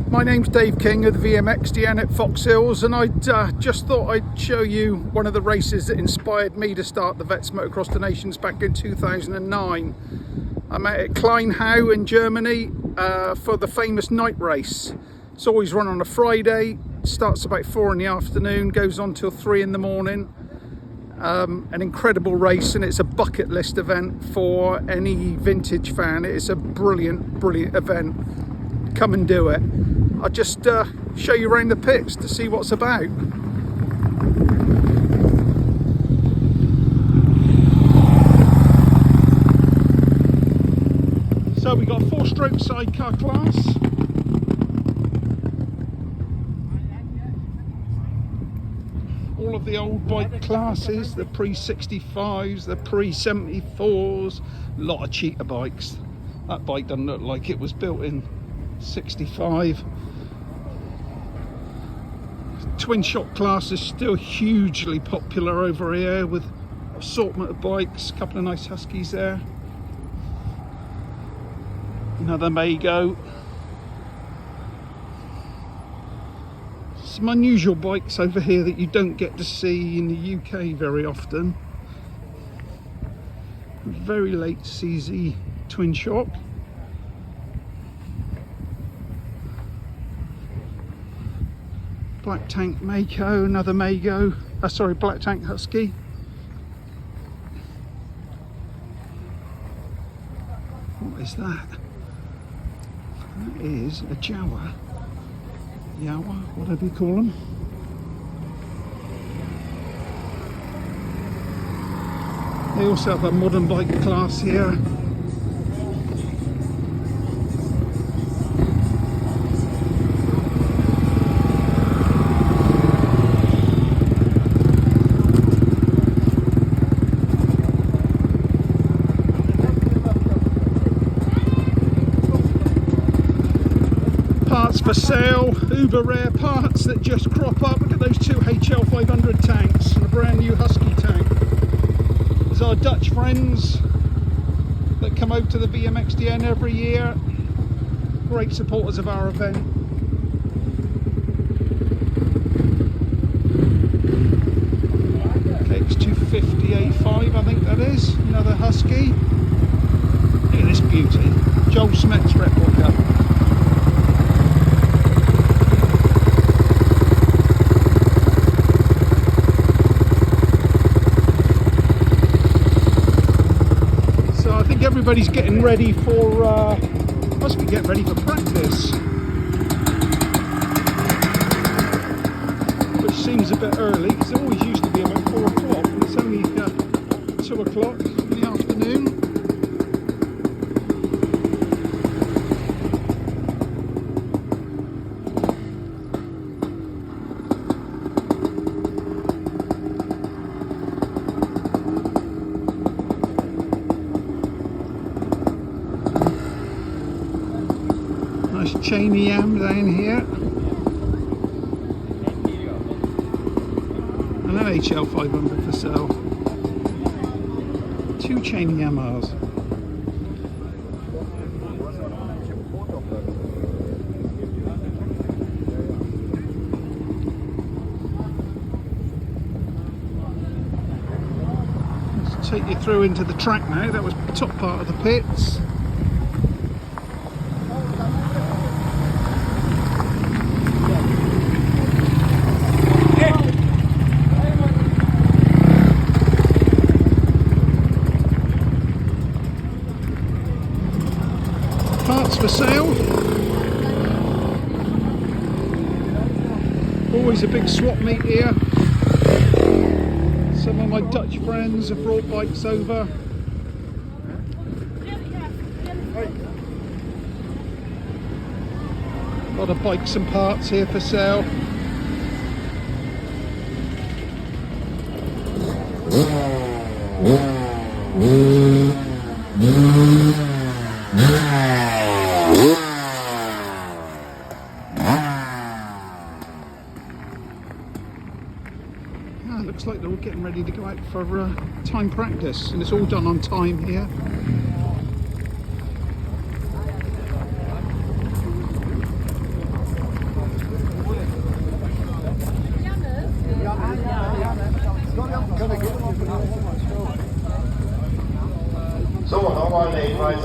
My name's Dave King of the VMXDN at Fox Hills, and I just thought I'd show you one of the races that inspired me to start the Vets Motocross the Nations back in 2009. I'm at Klinehau in Germany for the famous night race. It's always run on a Friday, starts about 4 in the afternoon, goes on till 3 in the morning. An incredible race, and it's a bucket list event for any vintage fan. It's a brilliant event. Come and do it. I'll just show you around the pits to see what's about. So we got a 4-stroke sidecar class. All of the old bike classes, the pre-65s, the pre-74s, a lot of cheater bikes. That bike doesn't look like it was built in 65. Twin shock class is still hugely popular over here with assortment of bikes, a couple of nice Huskies there. Another Mago. Some unusual bikes over here that you don't get to see in the UK very often. Very late CZ twin shock. Black Tank Mako, another Mago, sorry, Black Tank Husky. What is that? That is a Jawa. Yawa, whatever you call them. They also have a modern bike class here. Parts for sale, uber rare parts that just crop up. Look at those 2 HL 500 tanks and a brand new Husky tank. These are Dutch friends that come out to the VMXDN every year. Great supporters of our event. KX250A5, I think that is. Another Husky. Look at this beauty. Joel Smet's replica. Everybody's getting ready for, must be getting ready for practice, which seems a bit early because it always used to be about 4 o'clock, and it's only 2 o'clock in the afternoon. Nice chainy yam down here. And an HL 500 for sale. 2 chainy Yamahas. Let's take you through into the track now. That was the top part of the pits. Parts for sale. Always a big swap meet here. Some of my Dutch friends have brought bikes over. A lot of bikes and parts here for sale. Looks like they're all getting ready to go out for time practice, and it's all done on time here.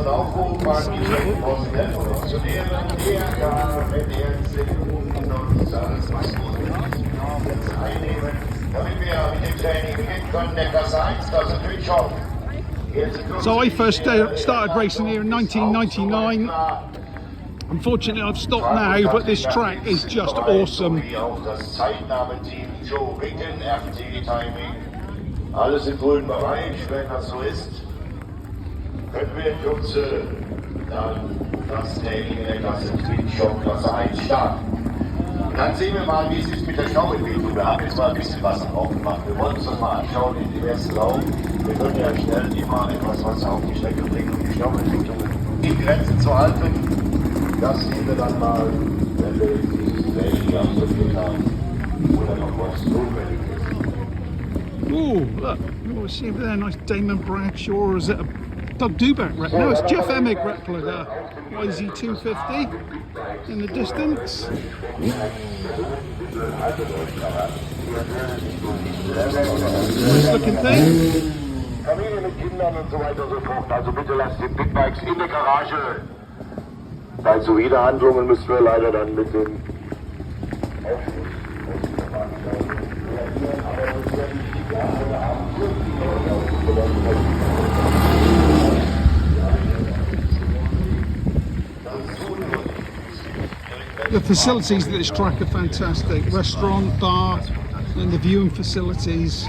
und Aufruf an die Präsidenten und Funktionäre, DRK, und alles, was jetzt einnehmen, damit wir mit dem Training beginnen können. Der Klasse 1, das ist natürlich schon. So I first started racing here in 1999. Unfortunately, I've stopped now, but this track is just awesome. Das Zeitnahmeteam Joe Ricken, RT-Timing, alles im grünen Bereich. Wenn das so ist, können wir in Kürze dann das Training in der Klasse Twin Show Klasse 1 starten. Und dann sehen wir mal, wie es ist mit der Stauentwicklung. Wir haben jetzt mal ein bisschen Wasser drauf gemacht. Wir wollen uns das mal anschauen in dem ersten Lauf. Wir können ja schnell immer etwas Wasser auf die Strecke bringen, um die Stauentwicklung in Grenzen zu halten. Das sehen wir dann mal, wenn wir dieses Training absolviert haben. Oder noch was notwendig ist. Oh, look, what we see over there, nice Damon Bradshaw, or is it a Doug Duback replica? No, it's Jeff Emig replica. YZ250 in the distance. Nice looking thing. Familie mit Kindern und so weiter und so fort. Also bitte lasst die Big-Bikes in der Garage. Bei Zuwiderhandlungen müssen wir leider dann mit dem The facilities at this track are fantastic. Restaurant, bar, and the viewing facilities,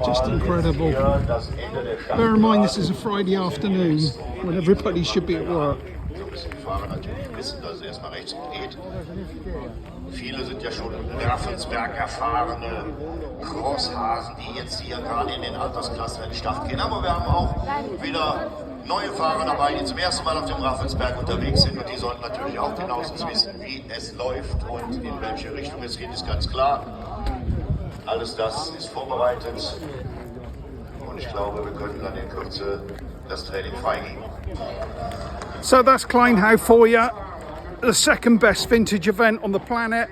just incredible. Bear in mind this is a Friday afternoon when everybody should be at work. Viele sind ja schon in Raffensberg erfahrene Crosshasen, die jetzt hier gerade in den Altersklassen in den Start gehen. Aber wir haben auch wieder neue Fahrer dabei, die zum ersten Mal auf dem Raffensberg unterwegs sind. Und die sollten natürlich auch genauestens wissen, wie es läuft und in welche Richtung es geht, ist ganz klar. Alles das ist vorbereitet. Und ich glaube, wir können dann in Kürze das Training freigeben. So that's Klinehau for you. The second best vintage event on the planet.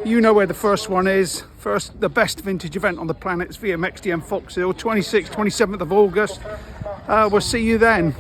You know where the first one is. The best vintage event on the planet is VMXDM Fox Hill, 26th, 27th of August. We'll see you then.